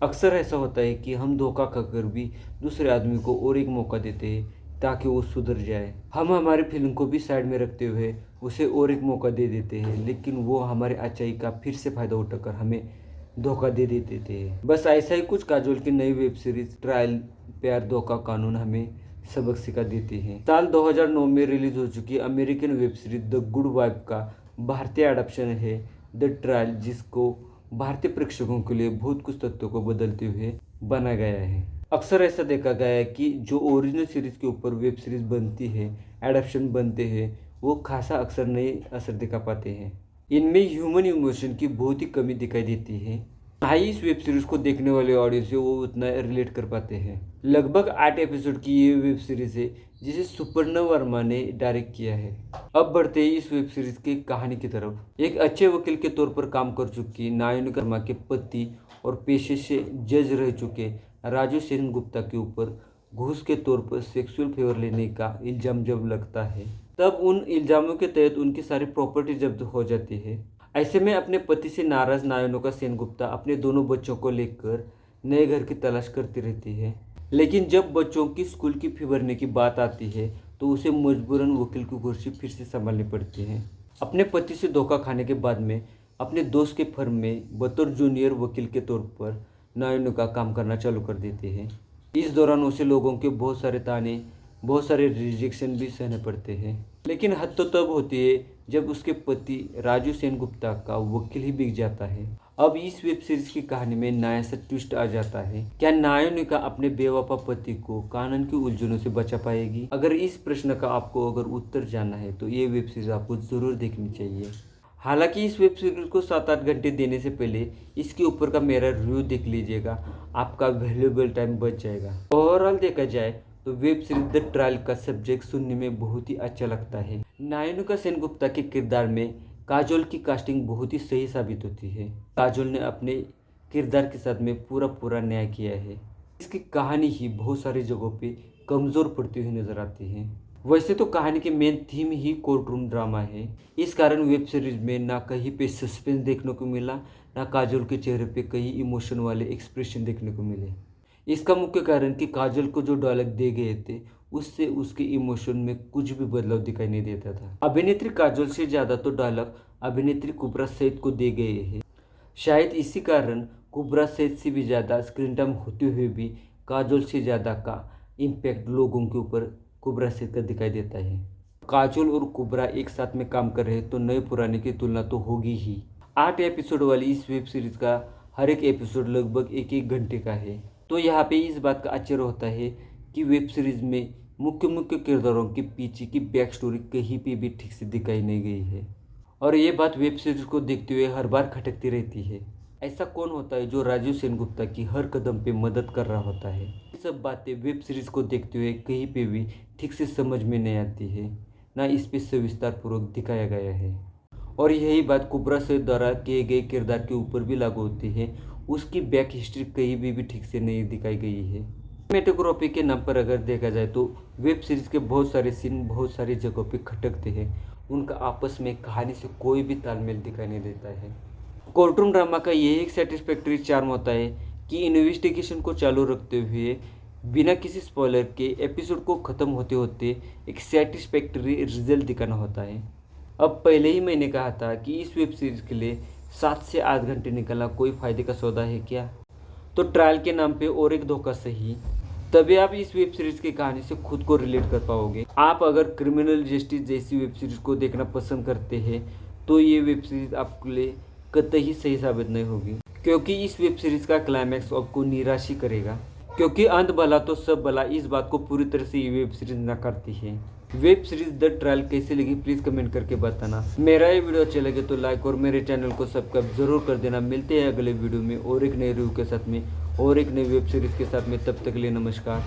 अक्सर ऐसा होता है कि हम धोखा खाकर भी दूसरे आदमी को और एक मौका देते हैं ताकि वो सुधर जाए। हम हमारी फीलिंग को भी साइड में रखते हुए उसे और एक मौका दे देते हैं, लेकिन वो हमारे अच्छाई का फिर से फ़ायदा उठाकर हमें धोखा दे देते थे। बस ऐसा ही कुछ काजोल की नई वेब सीरीज ट्रायल प्यार धोखा कानून हमें सबक सिखा देती है। साल 2009 में रिलीज हो चुकी American web series the good wife का भारतीय एडप्शन है द ट्रायल, जिसको भारतीय प्रेक्षकों के लिए बहुत कुछ तथ्यों को बदलते हुए बना गया है। अक्सर ऐसा देखा गया है कि जो ओरिजिनल सीरीज के ऊपर वेब सीरीज बनती है, एडप्शन बनते हैं, वो खासा अक्सर नए असर दिखा पाते हैं। इनमें ह्यूमन इमोशन की बहुत ही कमी दिखाई देती है। ना ही इस वेब सीरीज को देखने वाले ऑडियंस से वो उतना रिलेट कर पाते हैं। लगभग 8 एपिसोड की ये वेब सीरीज है जिसे सुपर्णा वर्मा ने डायरेक्ट किया है। अब बढ़ते ही इस वेब सीरीज की कहानी की तरफ। एक अच्छे वकील के तौर पर काम कर चुकी नायनु वर्मा के पति और पेशे से जज रह चुके राजू सेनगुप्ता के ऊपर घूस के तौर पर सेक्सुअल फेवर लेने का इल्जाम जब लगता है, तब उन इल्जामों के तहत उनकी सारी प्रॉपर्टी जब्त हो जाती है। ऐसे में अपने पति से नाराज नायनुका सेनगुप्ता अपने दोनों बच्चों को लेकर नए घर की तलाश करती रहती है। लेकिन जब बच्चों की स्कूल की फी भरने की बात आती है तो उसे मजबूरन वकील की कुर्सी फिर से संभालनी पड़ती है। अपने पति से धोखा खाने के बाद में अपने दोस्त के फर्म में बतौर जूनियर वकील के तौर पर नायनुका काम करना चालू कर देते हैं। इस दौरान उसे लोगों के बहुत सारे ताने, बहुत सारे रिजेक्शन भी सहने पड़ते हैं। लेकिन हद तो तब होती है जब उसके पति राजू सेनगुप्ता का वकील ही बिक जाता है। अब इस वेब सीरीज की कहानी में नया सा ट्विस्ट आ जाता है। क्या नायनिका अपने बेवफा पति को कानून की उलझनों से बचा पाएगी? अगर इस प्रश्न का आपको अगर उत्तर जानना है तो ये वेब सीरीज आपको जरूर देखनी चाहिए। हालांकि इस वेब सीरीज को 7-8 घंटे देने से पहले इसके ऊपर का मेरा रिव्यू देख लीजिएगा, आपका वैल्यूएबल टाइम बच जाएगा। ओवरऑल देखा जाए तो वेब सीरीज द ट्रायल का सब्जेक्ट सुनने में बहुत ही अच्छा लगता है। नायनुका सेनगुप्ता के किरदार में काजोल की कास्टिंग बहुत ही सही साबित होती है। काजोल ने अपने किरदार के साथ में पूरा न्याय किया है। इसकी कहानी ही बहुत सारी जगहों पे कमज़ोर पड़ती हुई नजर आती है। वैसे तो कहानी की मेन थीम ही कोर्ट रूम ड्रामा है। इस कारण वेब सीरीज में ना कहीं पे सस्पेंस देखने को मिला, ना काजोल के चेहरे पे कहीं इमोशन वाले एक्सप्रेशन देखने को मिले। इसका मुख्य कारण कि काजोल को जो डायलॉग दे गए थे उससे उसके इमोशन में कुछ भी बदलाव दिखाई नहीं देता था। अभिनेत्री काजोल से ज़्यादा तो डायलॉग अभिनेत्री कुबरा सैद को दे गए हैं। शायद इसी कारण कुबरा सैद से भी ज़्यादा स्क्रीन टाइम होते हुए भी काजोल से ज़्यादा का इम्पैक्ट लोगों के ऊपर कुबरा सैद का दिखाई देता है। काजोल और कुबरा एक साथ में काम कर रहे हैं तो नए पुराने की तुलना तो होगी ही। 8 एपिसोड वाली इस वेब सीरीज का हर एक एपिसोड लगभग 1-1 घंटे का है। तो यहाँ पे इस बात का आश्चर्य होता है कि वेब सीरीज में मुख्य किरदारों के पीछे की बैक स्टोरी कहीं पे भी ठीक से दिखाई नहीं गई है, और ये बात वेब सीरीज को देखते हुए हर बार खटकती रहती है। ऐसा कौन होता है जो राजीव सेनगुप्ता की हर कदम पे मदद कर रहा होता है? ये सब बातें वेब सीरीज को देखते हुए कहीं पे भी ठीक से समझ में नहीं आती है, ना इस पे सविस्तार पूर्वक दिखाया गया है। और यही बात कुबरा सैद द्वारा किए गए किरदार के ऊपर भी लागू होती है। उसकी बैक हिस्ट्री कहीं भी ठीक से नहीं दिखाई गई है। सिनेमेटोग्राफी के नाम पर अगर देखा जाए तो वेब सीरीज के बहुत सारे सीन बहुत सारी जगहों पे खटकते हैं। उनका आपस में कहानी से कोई भी तालमेल दिखाई नहीं देता है। कोर्टरूम ड्रामा का यही एक सेटिस्फैक्टरी चार्म होता है कि इन्वेस्टिगेशन को चालू रखते हुए बिना किसी स्पॉइलर के एपिसोड को ख़त्म होते होते एक सेटिस्फैक्टरी रिजल्ट दिखाना होता है। अब पहले ही मैंने कहा था कि इस वेब सीरीज के लिए 7 से 8 घंटे निकलना कोई फ़ायदे का सौदा है क्या? तो ट्रायल के नाम पे और एक धोखा सही, तभी आप इस वेब सीरीज की कहानी से खुद को रिलेट कर पाओगे। आप अगर क्रिमिनल जस्टिस जैसी वेब सीरीज को देखना पसंद करते हैं तो ये वेब सीरीज आपके लिए कतई सही साबित नहीं होगी, क्योंकि इस वेब सीरीज का क्लाइमैक्स आपको निराश ही करेगा। क्योंकि अंत भला तो सब भला, इस बात को पूरी तरह से ये वेब सीरीज नकारती है। वेब सीरीज द ट्रायल कैसी लगी प्लीज़ कमेंट करके बताना। मेरा ये वीडियो अच्छा लगे तो लाइक और मेरे चैनल को सब्सक्राइब जरूर कर देना। मिलते हैं अगले वीडियो में और एक नए रिव्यू के साथ में और एक नई वेब सीरीज के साथ में। तब तक के लिए नमस्कार।